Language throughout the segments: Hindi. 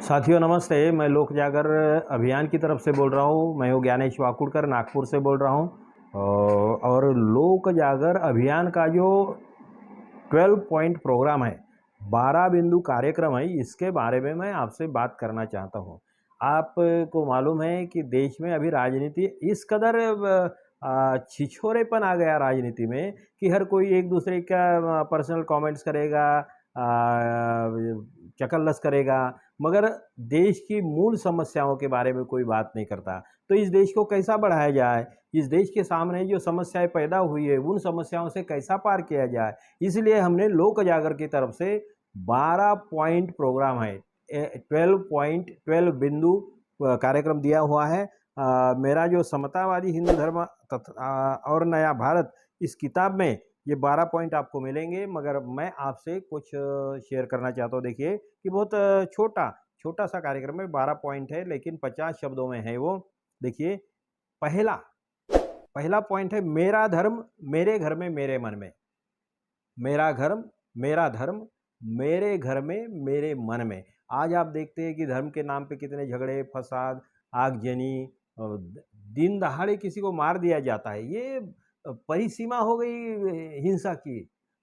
साथियों नमस्ते, मैं लोक जागर अभियान की तरफ से बोल रहा हूँ। मैं हूँ ज्ञानेश वाकुड़कर, नागपुर से बोल रहा हूँ। और लोक जागर अभियान का जो 12 पॉइंट प्रोग्राम है, 12 बिंदु कार्यक्रम है, इसके बारे में मैं आपसे बात करना चाहता हूँ। आपको मालूम है कि देश में अभी राजनीति इस कदर छिछोरेपन आ गया राजनीति में कि हर कोई एक दूसरे का पर्सनल कमेंट्स करेगा, चकलस करेगा, मगर देश की मूल समस्याओं के बारे में कोई बात नहीं करता। तो इस देश को कैसा बढ़ाया जाए, इस देश के सामने जो समस्याएं पैदा हुई है उन समस्याओं से कैसा पार किया जाए, इसलिए हमने लोक जागर की तरफ से 12 पॉइंट प्रोग्राम है, 12 बिंदु कार्यक्रम दिया हुआ है। मेरा जो समतावादी हिंदू धर्म तथा और नया भारत, इस किताब में ये 12 पॉइंट आपको मिलेंगे, मगर मैं आपसे कुछ शेयर करना चाहता हूँ। देखिए कि बहुत छोटा सा कार्यक्रम है, 12 पॉइंट है, लेकिन 50 शब्दों में है वो। देखिए, पहला पहला पॉइंट है, मेरा धर्म मेरे घर में मेरे मन में। मेरा धर्म मेरे घर में मेरे मन में। आज आप देखते हैं कि धर्म के नाम पे कितने झगड़े, फसाद, आगजनी, दिन दहाड़े किसी को मार दिया जाता है। ये परिसीमा हो गई हिंसा की।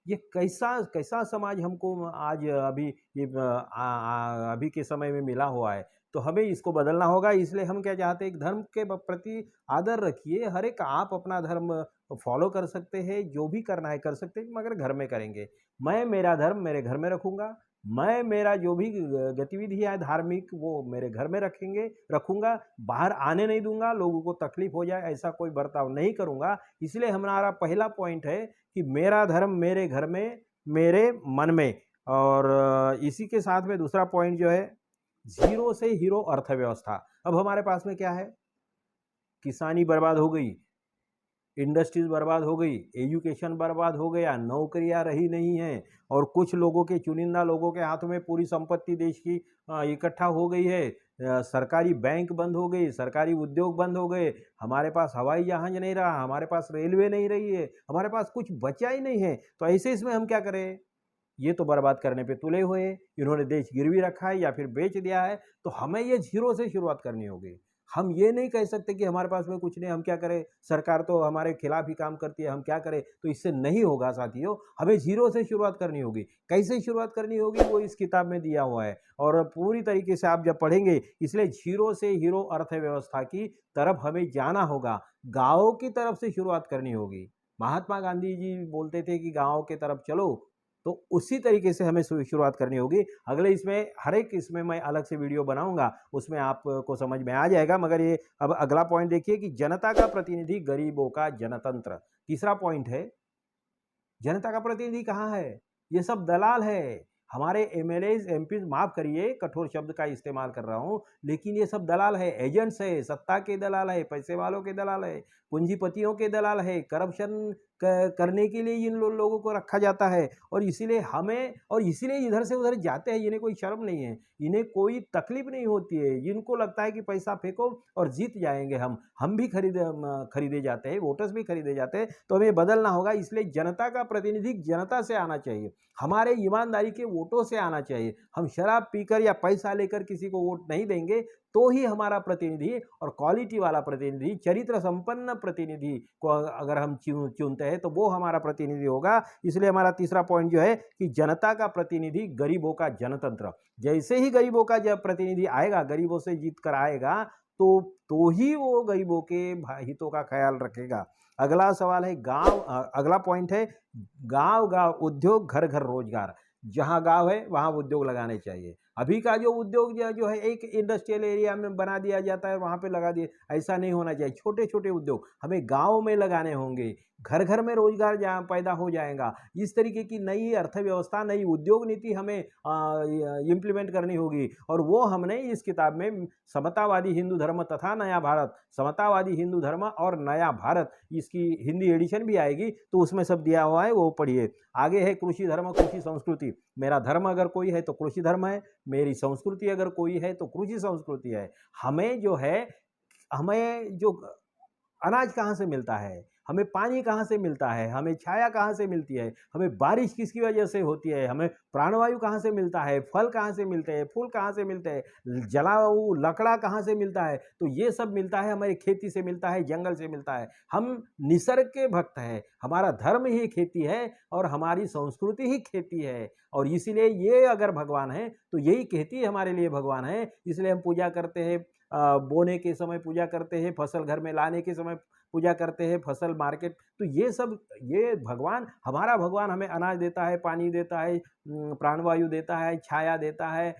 ये कैसा कैसा समाज हमको आज अभी ये अभी के समय में मिला हुआ है। तो हमें इसको बदलना होगा। इसलिए हम क्या चाहते हैं, एक धर्म के प्रति आदर रखिए। हर एक आप अपना धर्म फॉलो कर सकते हैं, जो भी करना है कर सकते हैं, मगर घर में करेंगे। मैं मेरा धर्म मेरे घर में रखूंगा। मैं मेरा जो भी गतिविधि है धार्मिक, वो मेरे घर में रखूंगा। बाहर आने नहीं दूंगा, लोगों को तकलीफ हो जाए ऐसा कोई बर्ताव नहीं करूंगा। इसलिए हमारा पहला पॉइंट है कि मेरा धर्म मेरे घर में मेरे मन में। और इसी के साथ में दूसरा पॉइंट जो है, जीरो से हीरो अर्थव्यवस्था। अब हमारे पास में क्या है, किसानी बर्बाद हो गई, इंडस्ट्रीज बर्बाद हो गई, एजुकेशन बर्बाद हो गया, नौकरियां रही नहीं हैं, और कुछ लोगों के, चुनिंदा लोगों के हाथों में पूरी संपत्ति देश की इकट्ठा हो गई है। सरकारी बैंक बंद हो गई, सरकारी उद्योग बंद हो गए, हमारे पास हवाई जहाज नहीं रहा, हमारे पास रेलवे नहीं रही है, हमारे पास कुछ बचा ही नहीं है। तो ऐसे इसमें हम क्या करें? ये तो बर्बाद करने पे तुले हुए हैं, इन्होंने देश गिरवी रखा है या फिर बेच दिया है। तो हमें ये जीरो से शुरुआत करनी होगी। हम ये नहीं कह सकते कि हमारे पास में कुछ नहीं, हम क्या करें, सरकार तो हमारे खिलाफ ही काम करती है, हम क्या करें। तो इससे नहीं होगा साथियों, हमें जीरो से शुरुआत करनी होगी। कैसे शुरुआत करनी होगी वो इस किताब में दिया हुआ है, और पूरी तरीके से आप जब पढ़ेंगे, इसलिए जीरो से हीरो अर्थव्यवस्था की तरफ हमें जाना होगा। गाँव की तरफ से शुरुआत करनी होगी। महात्मा गांधी जी बोलते थे कि गाँव की तरफ चलो, तो उसी तरीके से हमें शुरुआत करनी होगी। अगले इसमें हर एक इसमें मैं अलग से वीडियो बनाऊंगा, उसमें आपको समझ में आ जाएगा। मगर ये अब अगला पॉइंट देखिए कि जनता का प्रतिनिधि, गरीबों का जनतंत्र। तीसरा पॉइंट है, जनता का प्रतिनिधि कहाँ है? ये सब दलाल है। हमारे एमएलएज, एमपीज, माफ करिए कठोर शब्द का इस्तेमाल कर रहा हूं, लेकिन ये सब दलाल है, एजेंट्स है, सत्ता के दलाल है, पैसे वालों के दलाल है, पूंजीपतियों के दलाल है। करप्शन करने के लिए इन लोगों को रखा जाता है, और इसीलिए इधर से उधर जाते हैं। इन्हें कोई शर्म नहीं है, इन्हें कोई तकलीफ नहीं होती है। इनको लगता है कि पैसा फेंको और जीत जाएंगे। हम भी खरीदे जाते हैं, वोटर्स भी खरीदे जाते हैं। तो हमें बदलना होगा। इसलिए जनता का प्रतिनिधि जनता से आना चाहिए, हमारे ईमानदारी के वोटों से आना चाहिए। हम शराब पीकर या पैसा लेकर किसी को वोट नहीं देंगे। तो ही हमारा प्रतिनिधि, और क्वालिटी वाला प्रतिनिधि, चरित्र संपन्न प्रतिनिधि को अगर हम चुनते हैं तो वो हमारा प्रतिनिधि होगा। इसलिए हमारा तीसरा पॉइंट जो है कि जनता का प्रतिनिधि, गरीबों का जनतंत्र। जैसे ही गरीबों का जब प्रतिनिधि आएगा, गरीबों से जीत कर आएगा, तो ही वो गरीबों के हितों का ख्याल रखेगा। अगला सवाल है गांव, अगला पॉइंट है गांव गांव उद्योग, घर घर रोजगार। जहां गांव है वहां उद्योग लगाने चाहिए। अभी का जो उद्योग जो है एक इंडस्ट्रियल एरिया में बना दिया जाता है, वहां पे लगा दिए, ऐसा नहीं होना चाहिए। छोटे छोटे उद्योग हमें गांव में लगाने होंगे, घर घर में रोजगार जहाँ पैदा हो जाएगा। इस तरीके की नई अर्थव्यवस्था, नई उद्योग नीति हमें इम्प्लीमेंट करनी होगी। और वो हमने इस किताब में समतावादी हिंदू धर्म तथा नया भारत, समतावादी हिंदू धर्म और नया भारत, इसकी हिंदी एडिशन भी आएगी, तो उसमें सब दिया हुआ है, वो पढ़िए। आगे है कृषि धर्म, कृषि संस्कृति। मेरा धर्म अगर कोई है तो कृषि धर्म है, मेरी संस्कृति अगर कोई है तो कृषि संस्कृति है। हमें जो अनाज कहाँ से मिलता है, हमें पानी कहाँ से मिलता है, हमें छाया कहाँ से मिलती है, हमें बारिश किसकी वजह से होती है, हमें प्राणवायु कहाँ से मिलता है, फल कहाँ से मिलते हैं, फूल कहाँ से मिलते हैं, जलाऊ लकड़ा कहाँ से मिलता है। तो ये सब मिलता है हमारी खेती से मिलता है, जंगल से मिलता है। हम निसर्ग के भक्त हैं, हमारा धर्म ही खेती है और हमारी संस्कृति ही खेती है। और इसीलिए ये अगर भगवान है तो यही खेती हमारे लिए भगवान है। इसलिए हम पूजा करते हैं, बोने के समय पूजा करते हैं, फसल घर में लाने के समय पूजा करते हैं, फसल मार्केट। तो ये सब, ये भगवान, हमारा भगवान हमें अनाज देता है, पानी देता है, प्राणवायु देता है, छाया देता है,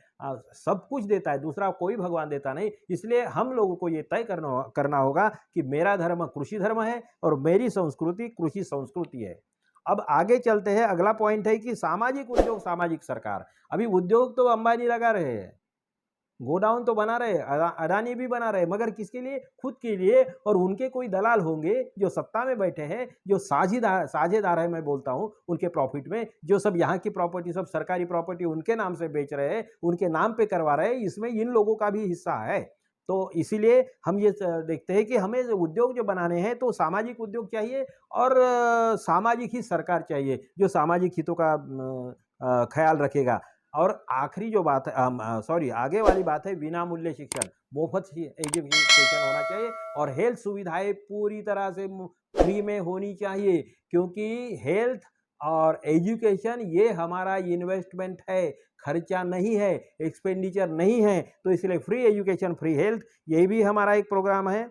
सब कुछ देता है, दूसरा कोई भगवान देता नहीं। इसलिए हम लोगों को ये तय करना होगा कि मेरा धर्म कृषि धर्म है और मेरी संस्कृति कृषि संस्कृति है। अब आगे चलते हैं, अगला पॉइंट है कि सामाजिक उद्योग, सामाजिक सरकार। अभी उद्योग तो अंबानी लगा रहे हैं, गोडाउन तो बना रहे, अडानी भी बना रहे, मगर किसके लिए? खुद के लिए। और उनके कोई दलाल होंगे जो सत्ता में बैठे हैं, जो साझेदार है, मैं बोलता हूं उनके प्रॉफिट में, जो सब यहाँ की प्रॉपर्टी, सब सरकारी प्रॉपर्टी उनके नाम से बेच रहे हैं, उनके नाम पे करवा रहे हैं, इसमें इन लोगों का भी हिस्सा है। तो इसीलिए हम ये देखते हैं कि हमें उद्योग जो बनाने हैं तो सामाजिक उद्योग चाहिए और सामाजिक ही सरकार चाहिए जो सामाजिक हितों का ख्याल रखेगा। और आखिरी जो बात है, सॉरी, आगे वाली बात है विनामूल्य शिक्षण, मुफ्त एजुकेशन होना चाहिए और हेल्थ सुविधाएं पूरी तरह से फ्री में होनी चाहिए, क्योंकि हेल्थ और एजुकेशन ये हमारा इन्वेस्टमेंट है, खर्चा नहीं है, एक्सपेंडिचर नहीं है। तो इसलिए फ्री एजुकेशन, फ्री हेल्थ, ये भी हमारा एक प्रोग्राम है।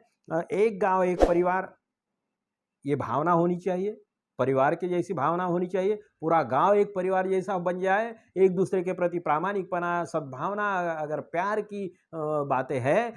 एक गांव एक परिवार, ये भावना होनी चाहिए, परिवार के जैसी भावना होनी चाहिए। पूरा गांव एक परिवार जैसा बन जाए, एक दूसरे के प्रति प्रामाणिकपना, सद्भावना, अगर प्यार की बातें हैं,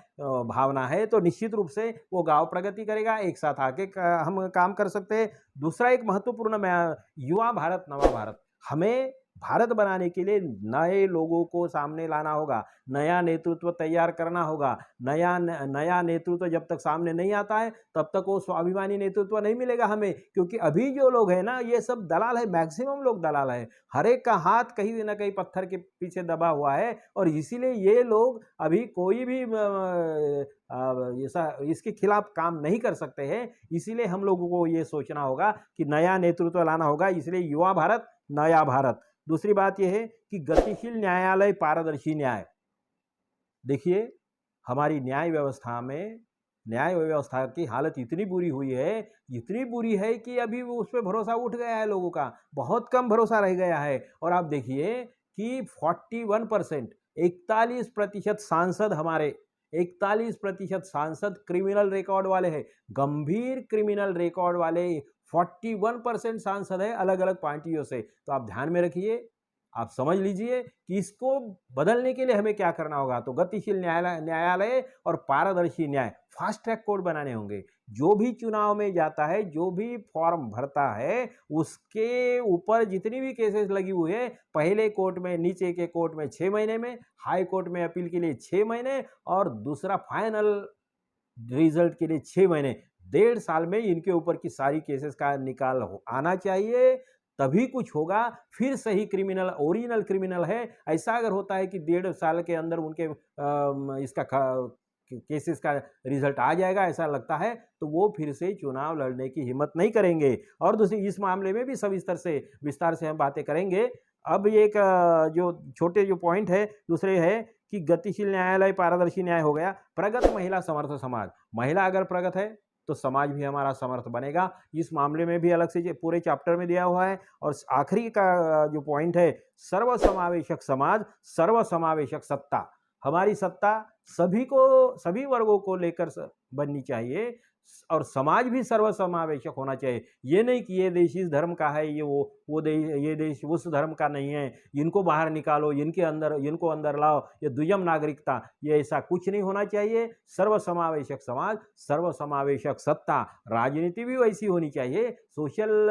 भावना है, तो निश्चित रूप से वो गांव प्रगति करेगा। एक साथ आके हम काम कर सकते हैं। दूसरा एक महत्वपूर्ण युवा भारत नवा भारत, हमें भारत बनाने के लिए नए लोगों को सामने लाना होगा, नया नेतृत्व तैयार करना होगा। नया नेतृत्व जब तक सामने नहीं आता है तब तक वो स्वाभिमानी नेतृत्व नहीं मिलेगा हमें, क्योंकि अभी जो लोग हैं ना, ये सब दलाल है, मैक्सिमम लोग दलाल है, हर एक का हाथ कहीं ना कहीं पत्थर के पीछे दबा हुआ है। और इसीलिए ये लोग अभी कोई भी इसके खिलाफ काम नहीं कर सकते हैं। इसीलिए हम लोगों को ये सोचना होगा कि नया नेतृत्व लाना होगा। इसलिए युवा भारत नया भारत। दूसरी बात यह है कि गतिशील न्यायालय, पारदर्शी न्याय। देखिए, हमारी न्याय व्यवस्था की हालत इतनी बुरी हुई है, इतनी बुरी है कि अभी उस पर भरोसा उठ गया है लोगों का, बहुत कम भरोसा रह गया है। और आप देखिए कि 41%, 41% सांसद हमारे, 41% सांसद क्रिमिनल रिकॉर्ड वाले हैं, गंभीर क्रिमिनल रिकॉर्ड वाले 41% सांसद है अलग अलग पार्टियों से। तो आप ध्यान में रखिए, आप समझ लीजिए कि इसको बदलने के लिए हमें क्या करना होगा। तो गतिशील न्यायालय और पारदर्शी न्याय, फास्ट ट्रैक कोर्ट बनाने होंगे। जो भी चुनाव में जाता है, जो भी फॉर्म भरता है, उसके ऊपर जितनी भी केसेस लगी हुई है, पहले कोर्ट में, नीचे के कोर्ट में 6 महीने में, हाई कोर्ट में अपील के लिए 6 महीने, और दूसरा फाइनल रिजल्ट के लिए 6 महीने, 1.5 साल में इनके ऊपर की सारी केसेस का निकाल आना चाहिए, तभी कुछ होगा। फिर सही क्रिमिनल, ओरिजिनल क्रिमिनल है। ऐसा अगर होता है कि 1.5 साल के अंदर उनके इसका केसेस का रिजल्ट आ जाएगा, ऐसा लगता है, तो वो फिर से चुनाव लड़ने की हिम्मत नहीं करेंगे। और दूसरी, इस मामले में भी विस्तार से हम बातें करेंगे। अब एक जो छोटे जो पॉइंट है दूसरे है कि गतिशील न्यायालय, पारदर्शी न्याय हो गया। प्रगत महिला, समर्थ समाज। महिला अगर प्रगत है तो समाज भी हमारा समर्थ बनेगा। इस मामले में भी अलग से पूरे चैप्टर में दिया हुआ है। और आखिरी का जो पॉइंट है, सर्वसमावेशक समाज, सर्वसमावेशक सत्ता। हमारी सत्ता सभी वर्गों को लेकर बननी चाहिए और समाज भी सर्वसमावेशक होना चाहिए। ये नहीं कि ये देश इस धर्म का है, ये देश उस धर्म का नहीं है, इनको बाहर निकालो, इनको अंदर लाओ, ये द्विजम नागरिकता, ये ऐसा कुछ नहीं होना चाहिए। सर्वसमावेशक समाज, सर्वसमावेशक सत्ता। राजनीति भी वैसी होनी चाहिए, सोशल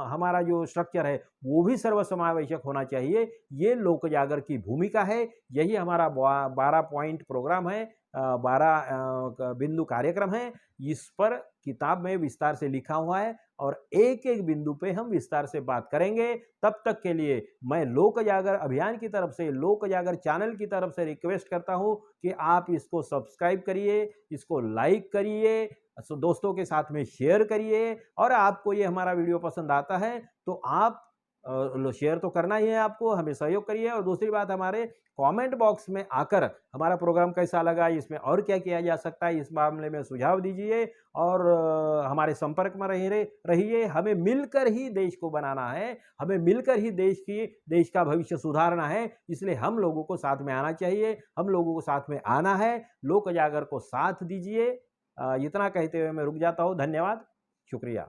हमारा जो स्ट्रक्चर है वो भी सर्वसमावेशक होना चाहिए। ये लोक जागर की भूमिका है, यही हमारा 12 पॉइंट प्रोग्राम है, 12 बिंदु कार्यक्रम है। इस पर किताब में विस्तार से लिखा हुआ है और एक-एक बिंदु पे हम विस्तार से बात करेंगे। तब तक के लिए मैं लोक जागर अभियान की तरफ से, लोक जागर चैनल की तरफ से रिक्वेस्ट करता हूँ कि आप इसको सब्सक्राइब करिए, इसको लाइक करिए, दोस्तों के साथ में शेयर करिए और आपको ये हमारा वीडियो पसंद आता है तो आप शेयर तो करना ही है आपको, हमें सहयोग करिए और दूसरी बात हमारे कमेंट बॉक्स में आकर हमारा प्रोग्राम कैसा लगा, इसमें और क्या किया जा सकता है, इस मामले में सुझाव दीजिए और हमारे संपर्क में रहिए। हमें मिलकर ही देश को बनाना है, हमें मिलकर ही देश का भविष्य सुधारना है, इसलिए हम लोगों को साथ में आना चाहिए, हम लोगों को साथ में आना है। लोक जागर को साथ दीजिए। इतना कहते हुए मैं रुक जाता हूँ। धन्यवाद, शुक्रिया।